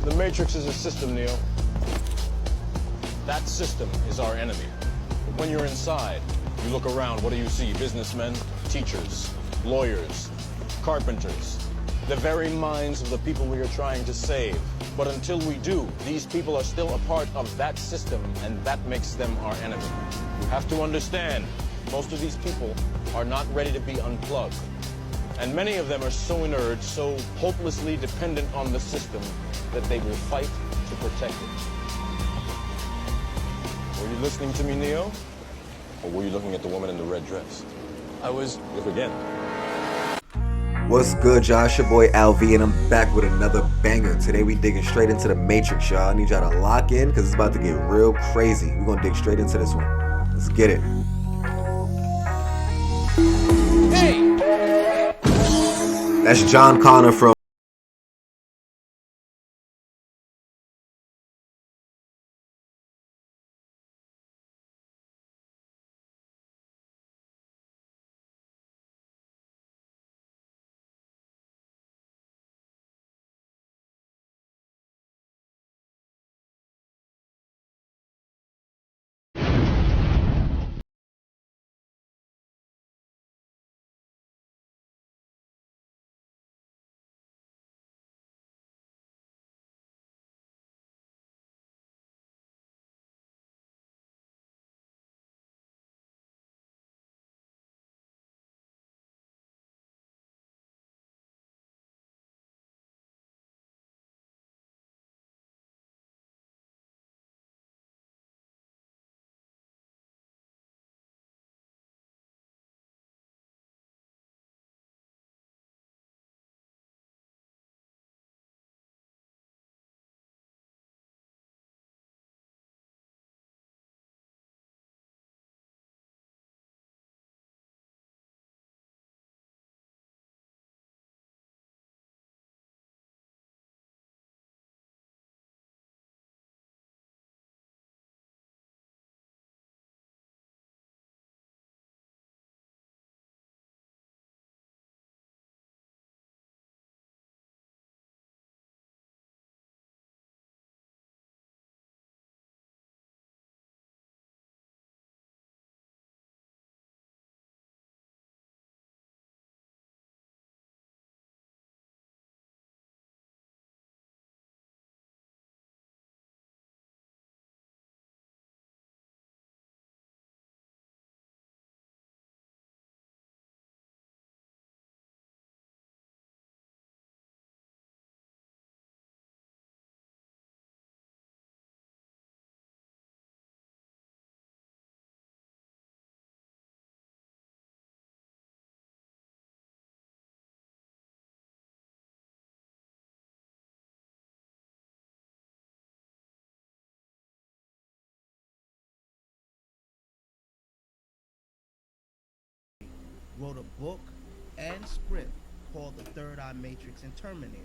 The Matrix is a system, Neo. That system is our enemy. But when you're inside, you look around, what do you see? Businessmen, teachers, lawyers, carpenters, the very minds of the people we are trying to save. But until we do, these people are still a part of that system, and that makes them our enemy. You have to understand, most of these people are not ready to be unplugged. And many of them are so inert, so hopelessly dependent on the system, that they will fight to protect it. Were you listening to me, Neo? Or were you looking at the woman in the red dress? I was. Look again. What's good, y'all? It's your boy LV, and I'm back with another banger. Today we digging straight into the Matrix, y'all. I need y'all to lock in because it's about to get real crazy. We're gonna dig straight into this one. Let's get it. Hey! That's John Connor from wrote a book and script called The Third Eye Matrix and Terminator,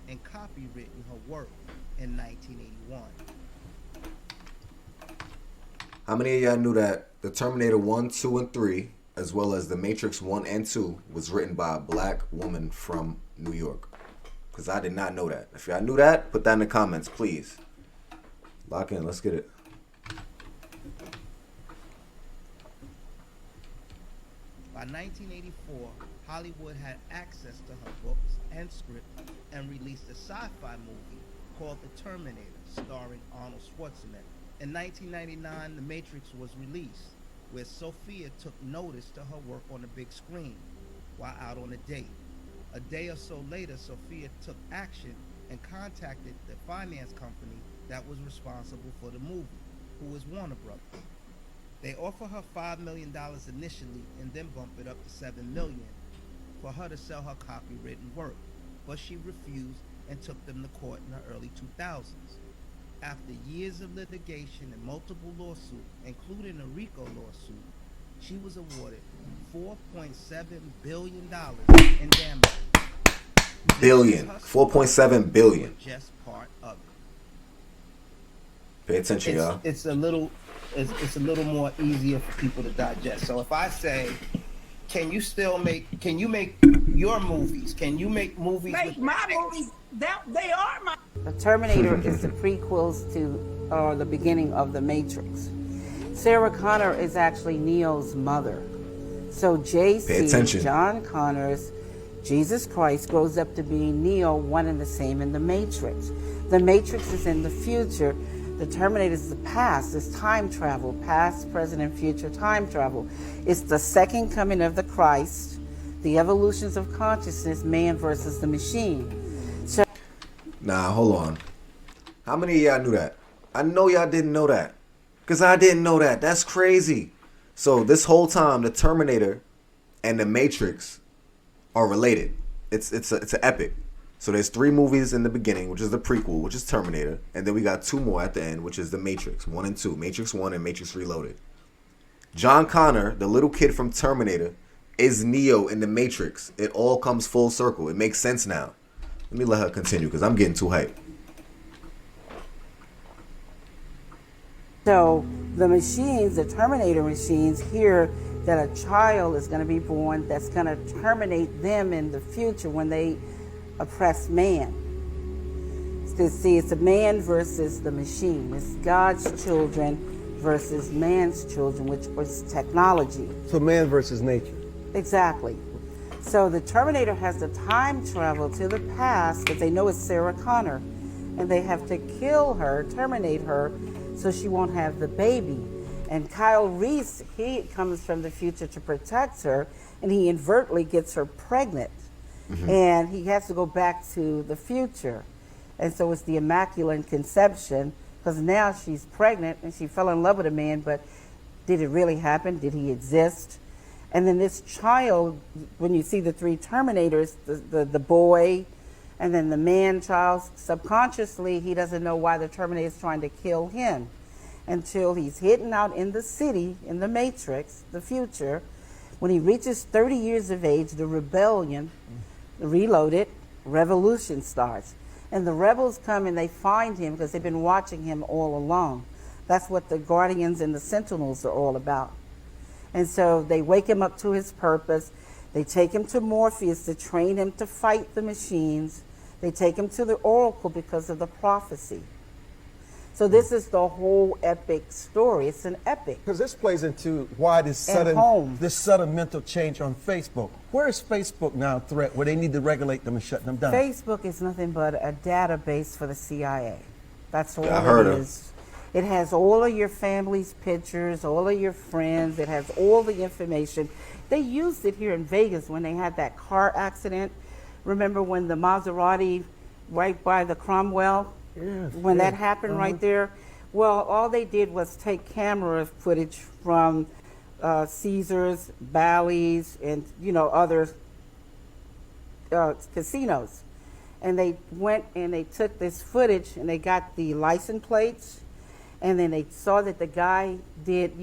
and copywritten her work in 1981. How many of y'all knew that the Terminator 1, 2, and 3, as well as the Matrix 1 and 2, was written by a black woman from New York? Because I did not know that. If y'all knew that, put that in the comments, please. Lock in. Let's get it. By 1984, Hollywood had access to her books and script and released a sci-fi movie called The Terminator, starring Arnold Schwarzenegger. In 1999, The Matrix was released, where Sophia took notice to her work on the big screen while out on a date. A day or so later, Sophia took action and contacted the finance company that was responsible for the movie, who was Warner Brothers. They offer her $5 million initially and then bump it up to $7 million for her to sell her copywritten work, but she refused and took them to court in the early 2000s. After years of litigation and multiple lawsuits, including a RICO lawsuit, she was awarded $4.7 billion in damages. Billion. 4.7 billion. Just part of it. Pay attention, y'all. It's a little more easier for people to digest. So if I say, can you make your movies? Can you make movies Make with my movies They are my. The Terminator is the prequels to the beginning of The Matrix. Sarah Connor is actually Neo's mother. So Pay attention. JC, John Connor's Jesus Christ, grows up to be Neo, one and the same in The Matrix. The Matrix is in the future. The Terminator is the past. It's time travel, past, present, and future time travel. It's the second coming of the Christ, the evolutions of consciousness, man versus the machine. So, Nah, hold on. How many of y'all knew that? I know y'all didn't know that. Because I didn't know that. That's crazy. So this whole time, the Terminator and the Matrix are related. It's an epic. So there's 3 movies in the beginning, which is the prequel, which is Terminator. And then we got 2 more at the end, which is the Matrix 1 and 2. Matrix 1 and Matrix Reloaded. John Connor, the little kid from Terminator, is Neo in the Matrix. It all comes full circle. It makes sense now. Let me let her continue because I'm getting too hyped. So the machines, the Terminator machines, hear that a child is going to be born that's going to terminate them in the future when they oppress man. See, it's a man versus the machine. It's God's children versus man's children, which was technology. So man versus nature. Exactly. So the Terminator has to time travel to the past because they know it's Sarah Connor, and they have to kill her, terminate her, so she won't have the baby. And Kyle Reese, he comes from the future to protect her, and he inadvertently gets her pregnant. And he has to go back to the future. And so it's the Immaculate Conception, because now she's pregnant and she fell in love with a man, but did it really happen? Did he exist? And then this child, when you see the 3 Terminators, the boy, and then the man-child, subconsciously he doesn't know why the Terminator is trying to kill him until he's hidden out in the city, in the Matrix, the future. When he reaches 30 years of age, the rebellion, the Reloaded, revolution starts. And the rebels come and they find him because they've been watching him all along. That's what the Guardians and the Sentinels are all about. And so they wake him up to his purpose. They take him to Morpheus to train him to fight the machines. They take him to the Oracle because of the prophecy. So this is the whole epic story. It's an epic. Because this plays into why this sudden mental change on Facebook. Where is Facebook now a threat where they need to regulate them and shut them down? Facebook is nothing but a database for the CIA. That's all I heard it her. is. It has all of your family's pictures, all of your friends. It has all the information. They used it here in Vegas when they had that car accident. Remember when the Maserati right by the Cromwell? Yes, When that yes. happened right there? Well, all they did was take camera footage from Caesars, Bally's, and other casinos. And they went and they took this footage and they got the license plates, and then they saw that the guy did,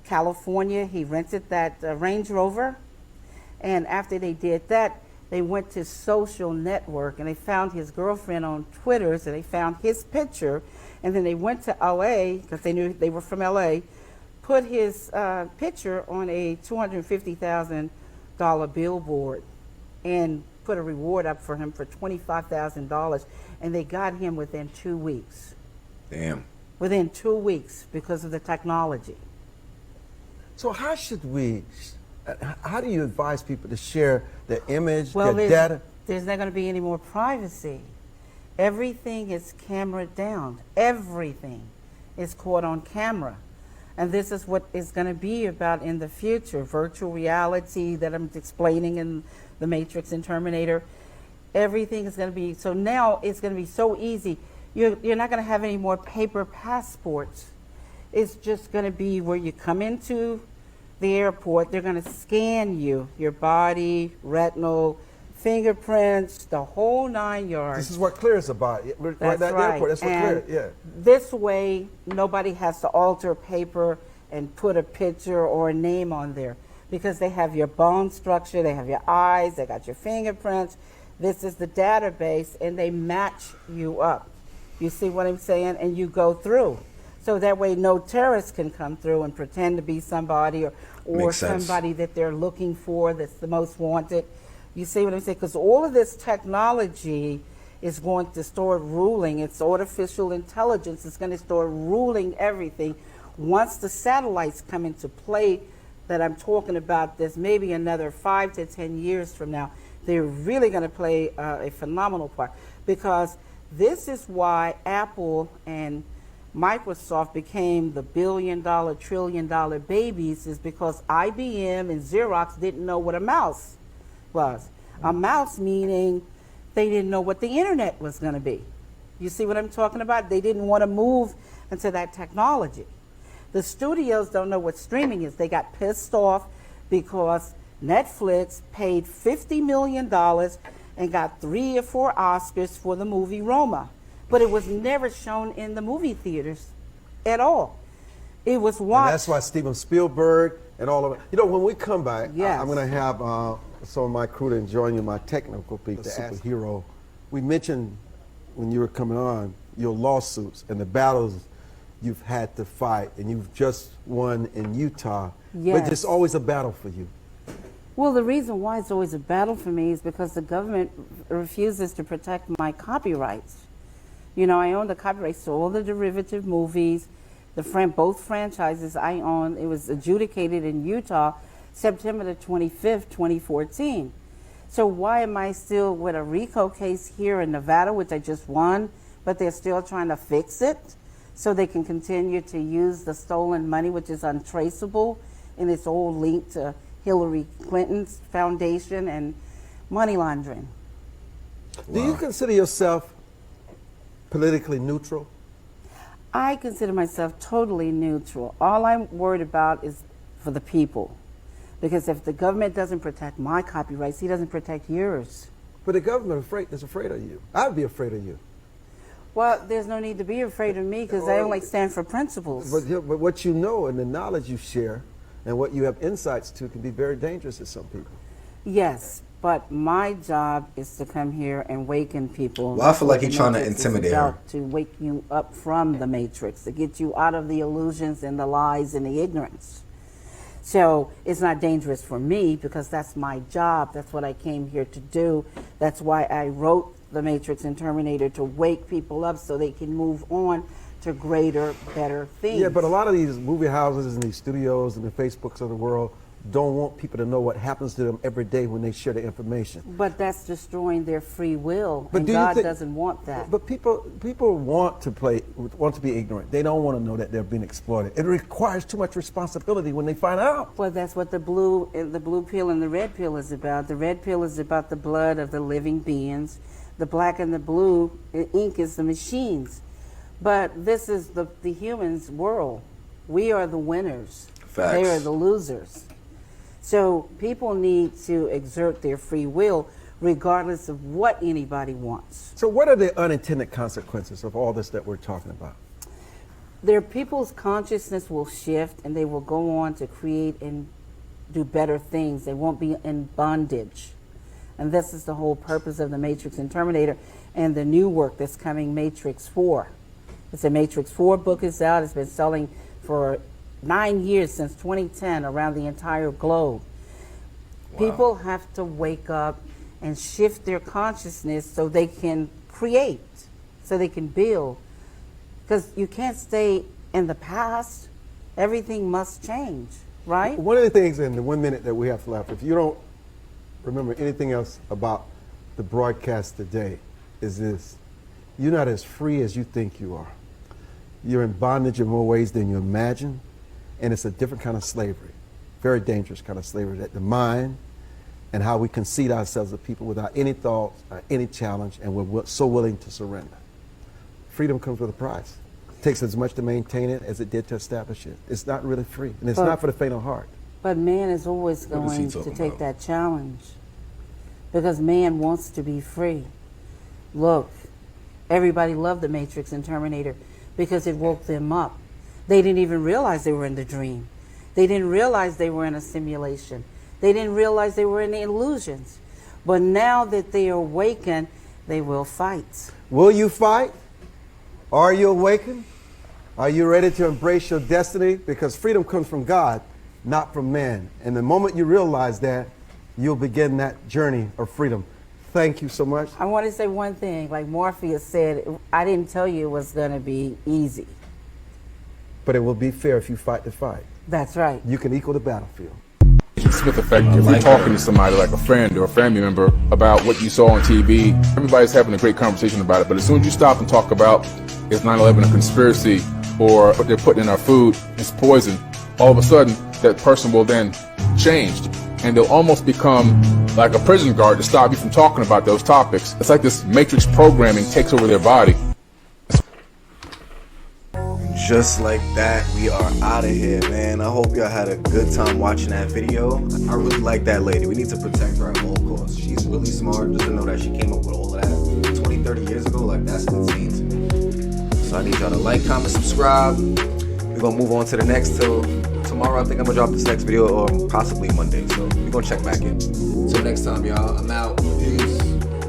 California. He rented that Range Rover. And after they did that, they went to social network and they found his girlfriend on Twitter, so they found his picture. And then they went to LA because they knew they were from LA, put his picture on a $250,000 billboard and put a reward up for him for $25,000. And they got him within 2 weeks. Damn. Within 2 weeks because of the technology. So how do you advise people to share their image, Well, their data? there's not going to be any more privacy. Everything is camera down. Everything is caught on camera. And this is what it's going to be about in the future. Virtual reality that I'm explaining in The Matrix and Terminator. Everything is going to be, so now it's going to be so easy. You're not going to have any more paper passports. It's just going to be where you come into the airport, they're going to scan you, your body, retinal, fingerprints, the whole 9 yards. This is what clears about it. That's Right at the right. airport, that's what And clears, yeah. this way, nobody has to alter paper and put a picture or a name on there because they have your bone structure, they have your eyes, they got your fingerprints. This is the database, and they match you up. You see what I'm saying? And you go through. So that way no terrorists can come through and pretend to be somebody or Makes sense. somebody that they're looking for that's the most wanted. You see what I'm saying? Because all of this technology is going to start ruling. It's artificial intelligence. It's going to start ruling everything. Once the satellites come into play that I'm talking about, there's maybe another 5 to 10 years from now, they're really going to play a phenomenal part, because this is why Apple and Microsoft became the billion-dollar, trillion-dollar babies, is because IBM and Xerox didn't know what a mouse was. A mouse meaning they didn't know what the internet was going to be. You see what I'm talking about? They didn't want to move into that technology. The studios don't know what streaming is. They got pissed off because Netflix paid $50 million and got 3 or 4 Oscars for the movie Roma. But it was never shown in the movie theaters at all. It was watched. And that's why Steven Spielberg and all of it. You know, when we come back, Yes. I'm going to have some of my crew to join you, my technical people, the superhero. We mentioned when you were coming on your lawsuits and the battles you've had to fight, and you've just won in Utah. Yes. But it's always a battle for you. Well, the reason why it's always a battle for me is because the government refuses to protect my copyrights. You know, I own the copyrights to all the derivative movies, both franchises I own. It was adjudicated in Utah September the 25th, 2014. So why am I still with a RICO case here in Nevada, which I just won, but they're still trying to fix it so they can continue to use the stolen money, which is untraceable, and it's all linked to Hillary Clinton's foundation and money laundering. Do you consider yourself politically neutral? I consider myself totally neutral. All I'm worried about is for the people. Because if the government doesn't protect my copyrights, he doesn't protect yours. But the government is afraid of you. I'd be afraid of you. Well, there's no need to be afraid of me because I only stand for principles. But what you know and the knowledge you share and what you have insights to can be very dangerous to some people. Yes, but my job is to come here and waken people. Well, I feel like The he's trying to Matrix is intimidate her. about to wake you up from the Matrix, to get you out of the illusions and the lies and the ignorance. So it's not dangerous for me because that's my job. That's what I came here to do. That's why I wrote The Matrix and Terminator, to wake people up so they can move on to greater, better things. Yeah, but a lot of these movie houses and these studios and the Facebooks of the world don't want people to know what happens to them every day when they share the information. But that's destroying their free will, But and do you God think- doesn't want that. But people want to be ignorant. They don't want to know that they're being exploited. It requires too much responsibility when they find out. Well, that's what the blue pill and the red pill is about. The red pill is about the blood of the living beings. The black and the blue ink is the machines. But this is the humans' world. We are the winners. Facts. They are the losers. So people need to exert their free will regardless of what anybody wants. So what are the unintended consequences of all this that we're talking about? Their people's consciousness will shift and they will go on to create and do better things. They won't be in bondage. And this is the whole purpose of the Matrix and Terminator and the new work that's coming, Matrix 4. It's a Matrix 4 book is out. It's been selling for 9 years, since 2010, around the entire globe. Wow. People have to wake up and shift their consciousness so they can create, so they can build. Because you can't stay in the past. Everything must change, right? One of the things in the 1 minute that we have left, if you don't remember anything else about the broadcast today, is this: you're not as free as you think you are. You're in bondage in more ways than you imagine, and it's a different kind of slavery, very dangerous kind of slavery, that the mind and how we concede ourselves to people without any thoughts or any challenge, and we're so willing to surrender. Freedom comes with a price. It takes as much to maintain it as it did to establish it. It's not really free, and it's not for the faint of heart. But man is always going to take that challenge because man wants to be free. Look, everybody loved the Matrix and Terminator because it woke them up. They didn't even realize they were in the dream. They didn't realize they were in a simulation. They didn't realize they were in the illusions. But now that they are awakened, they will fight. Will you fight? Are you awakened? Are you ready to embrace your destiny? Because freedom comes from God, not from man. And the moment you realize that, you'll begin that journey of freedom. Thank you so much. I want to say one thing. Like Morpheus said, I didn't tell you it was going to be easy. But it will be fair if you fight the fight. That's right. You can equal the battlefield. Smith effect. If you're talking to somebody like a friend or a family member about what you saw on TV, everybody's having a great conversation about it. But as soon as you stop and talk about is 9/11 a conspiracy or what they're putting in our food is poison, all of a sudden that person will then change. And they'll almost become like a prison guard to stop you from talking about those topics. It's like this matrix programming takes over their body. Just like that, we are out of here, man. I hope y'all had a good time watching that video. I really like that lady. We need to protect her at all costs. She's really smart. Just to know that she came up with all of that 20, 30 years ago, like, that's insane to me. So I need y'all to like, comment, subscribe. We're gonna move on to the next till tomorrow. I think I'm gonna drop this next video, or possibly Monday. So we're gonna check back in. Till next time, y'all. I'm out. Peace.